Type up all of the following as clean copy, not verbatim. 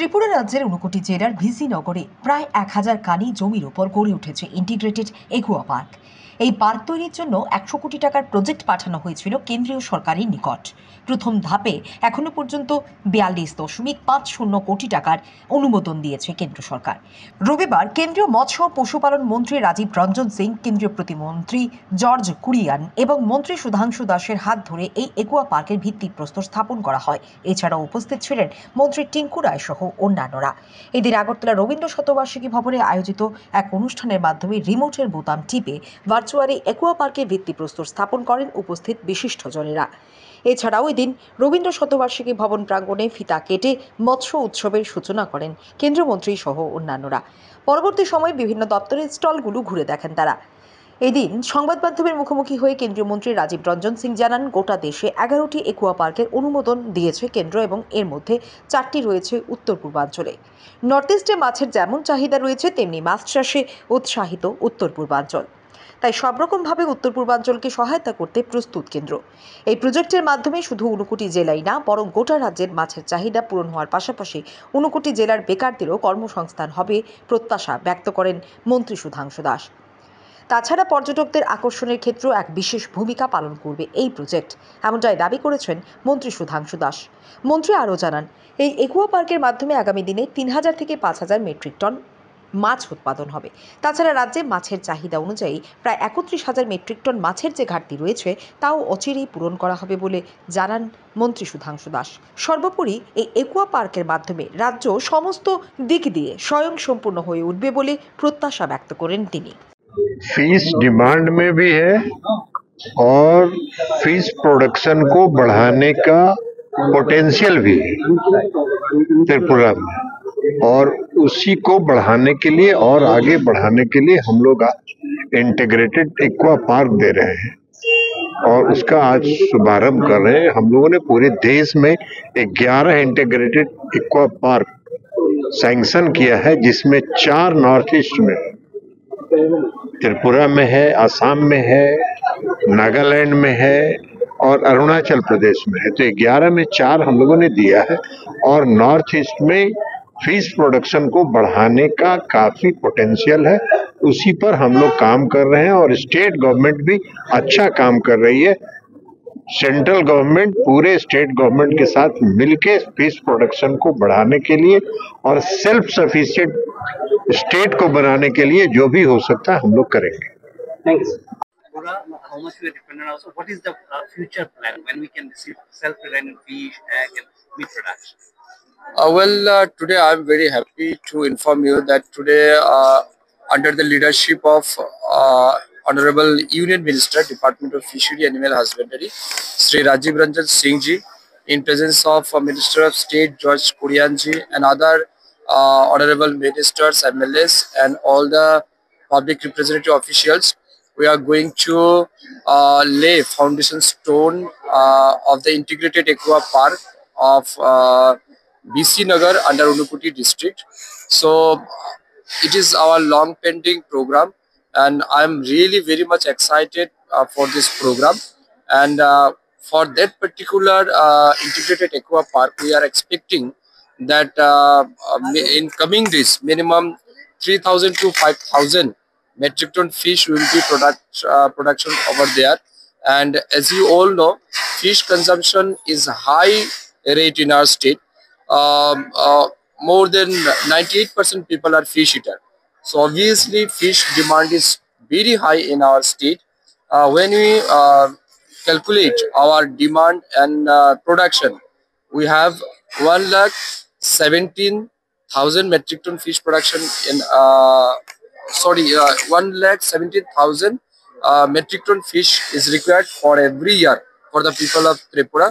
ত্রিপুরা রাজ্যের 59 জেলার ভিসি নগরে প্রায় 1000 কানি জমির উপর গড়ে উঠেছে ইন্টিগ্রেটেড একুয়া পার্ক। এই পার্ক তৈরির জন্য 100 কোটি টাকার প্রজেক্ট পাঠানো হয়েছিল কেন্দ্রীয় সরকারের নিকট। প্রথম ধাপে এখনো পর্যন্ত 42.50 কোটি টাকার অনুমোদন দিয়েছে কেন্দ্র সরকার। রবিবার কেন্দ্রীয় মৎস্য ও পশুপালন মন্ত্রী রাজীব রঞ্জন সিং, কেন্দ্রীয় প্রতিমন্ত্রী জর্জ কুরিয়ান এবং মন্ত্রী সুধাংশু দাসের হাত ধরে এই একুয়া পার্কের ভিত্তিপ্রস্তর স্থাপন করা হয়। এছাড়াও উপস্থিত ছিলেন মন্ত্রী টিঙ্কু রায় সহ অন্যান্যরা। এদিন আগরতলা রবীন্দ্র শতবার্ষিকী ভবনে আয়োজিত এক অনুষ্ঠানের মাধ্যমে রিমোটের বোতাম টিপে ভার্চুয়ালি একুয়া পার্কের ভিত্তিপ্রস্তর স্থাপন করেন উপস্থিত বিশিষ্টজনেরা। এছাড়াও এদিন রবীন্দ্র শতবার্ষিকী ভবন প্রাঙ্গণে ফিতা কেটে মৎস্য উৎসবের সূচনা করেন কেন্দ্রীয় মন্ত্রী সহ অন্যান্যরা। পরবর্তী সময়ে বিভিন্ন দপ্তরের স্টলগুলো ঘুরে দেখেন তারা। এদিন সংবাদ মাধ্যমের মুখোমুখি হয়ে কেন্দ্রীয় মন্ত্রী রাজীব রঞ্জন সিং জানান, গোটা দেশে 11টি একুয়া পার্কের অনুমোদন দিয়েছে কেন্দ্র এবং এর মধ্যে 4টি রয়েছে উত্তর পূর্বাঞ্চলে। নর্থ ইস্টে মাছের যেমন চাহিদা রয়েছে তেমনি মাছ চাষে উৎসাহিত উত্তর পূর্বাঞ্চল। তাই সব রকমভাবে উত্তর পূর্বাঞ্চলকে সহায়তা করতে প্রস্তুত কেন্দ্র। এই প্রজেক্টের মাধ্যমে শুধু 59 জেলাই না, বরং গোটা রাজ্যের মাছের চাহিদা পূরণ হওয়ার পাশাপাশি 59 জেলার বেকারদেরও কর্মসংস্থান হবে প্রত্যাশা ব্যক্ত করেন মন্ত্রী সুধাংশু দাস। তাছাড়া পর্যটকদের আকর্ষণের ক্ষেত্রেও এক বিশেষ ভূমিকা পালন করবে এই প্রজেক্ট, এমনটাই দাবি করেছেন মন্ত্রী সুধাংশু দাস। মন্ত্রী আরও জানান, এই একুয়া পার্কের মাধ্যমে আগামী দিনে 3000 থেকে 5000 মেট্রিক টন মাছ উৎপাদন হবে। তাছাড়া রাজ্যে মাছের চাহিদা অনুযায়ী প্রায় 31,000 মেট্রিক টন মাছের যে ঘাটতি রয়েছে তাও অচিরেই পূরণ করা হবে বলে জানান মন্ত্রী সুধাংশু দাস। সর্বোপরি এই একুয়া পার্কের মাধ্যমে রাজ্য সমস্ত দিক দিয়ে স্বয়ংসম্পূর্ণ হয়ে উঠবে বলে প্রত্যাশা ব্যক্ত করেন তিনি। फिश डिमांड में भी है और फिश प्रोडक्शन को बढ़ाने का पोटेंशियल भी है त्रिपुरा में, और उसी को बढ़ाने के लिए और आगे बढ़ाने के लिए हम लोग इंटीग्रेटेड एक्वा पार्क दे रहे हैं और उसका आज शुभारंभ कर रहे हैं। हम लोगों ने पूरे देश में 11 इंटीग्रेटेड एक्वा पार्क सैंक्शन किया है, जिसमें 4 नॉर्थ ईस्ट में, त्रिपुरा में है, आसाम में है, नागालैंड में है और अरुणाचल प्रदेश में है। तो 11 में 4 हम लोगों ने दिया है और नॉर्थ ईस्ट में फिश प्रोडक्शन को बढ़ाने का काफी पोटेंशियल है, उसी पर हम लोग काम कर रहे हैं और स्टेट गवर्नमेंट भी अच्छा काम कर रही है। सेंट्रल गवर्नमेंट पूरे स्टेट गवर्नमेंट के साथ मिलके फिश प्रोडक्शन को बढ़ाने के लिए और सेल्फ सफिशिएंट स्टेट को बनाने के लिए जो भी हो सकता है हम लोग करेंगे। Thank you. How much we are dependent also? What is the future plan when we can receive self-reliant fish, egg, and meat production? Today I am very happy to inform you that today, under the leadership of Honorable Union Minister, Department of Fishery and Animal Husbandry, Sri Rajiv Ranjan Singh ji, in presence of Minister of State George Kurian ji and other honorable ministers, MLAs, and all the public representative officials, we are going to lay foundation stone of the integrated aqua park of BC Nagar under Unupati district. So it is our long pending program, and I am really very much excited for this program. And for that particular integrated aqua park, we are expecting that in coming days, minimum 3,000 to 5,000 metric ton fish will be production over there. And as you all know, fish consumption is high rate in our state. More than 98% people are fish eater. So obviously fish demand is very high in our state. When we calculate our demand and production, we have 1,17,000 metric ton fish production in 1,17,000 metric ton fish is required for every year for the people of Tripura,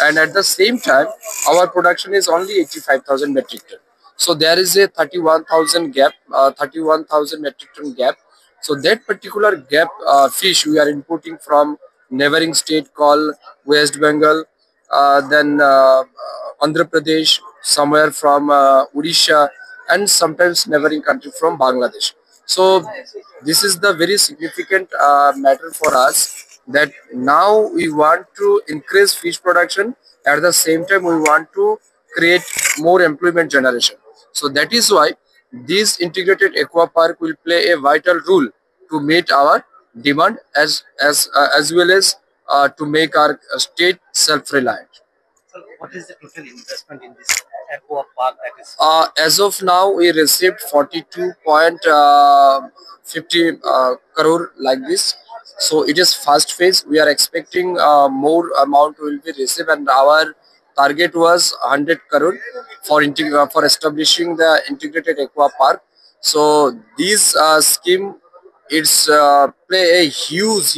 and at the same time our production is only 85,000 metric ton. So there is a 31,000 gap, 31,000 metric ton gap. So that particular gap fish we are importing from neighboring state called West Bengal, then Andhra Pradesh, somewhere from Odisha, and sometimes neighboring country from Bangladesh. So this is the very significant matter for us, that now we want to increase fish production. At the same time, we want to create more employment generation. So that is why this integrated aqua park will play a vital role to meet our demand as well as to make our state self-reliant. So what is the total investment in this aqua park that is? As of now, we received 42.50 crore like this. So it is first phase. We are expecting more amount will be received, and our target was 100 crore for establishing the integrated aqua park. So this scheme it's play a huge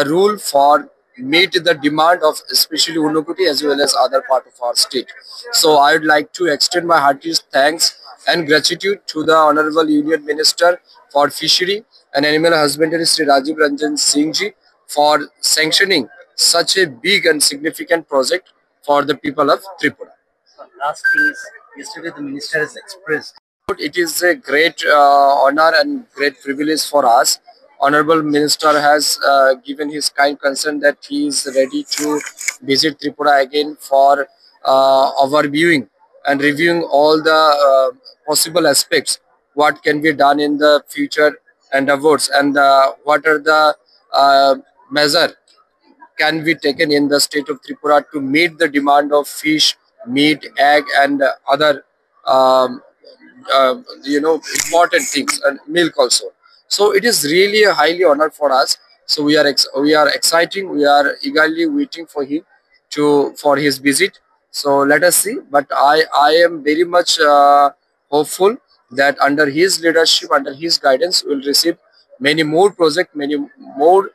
role for meet the demand of especially Unukoti as well as other part of our state. So I would like to extend my heartiest thanks and gratitude to the Honorable Union Minister for Fishery and Animal Husbandry Sri Rajiv Ranjan Singh ji for sanctioning such a big and significant project for the people of Tripura. So last thing is, yesterday the minister has expressed. It is a great honor and great privilege for us. Honorable Minister has given his kind consent that he is ready to visit Tripura again for overviewing and reviewing all the possible aspects, what can be done in the future endeavors, and what are the measure can be taken in the state of Tripura to meet the demand of fish, meat, egg, and other important things, and milk also. So it is really a highly honor for us. So we are exciting. We are eagerly waiting for him for his visit. So let us see. But I am very much hopeful that under his leadership, under his guidance, we will receive many more projects, many more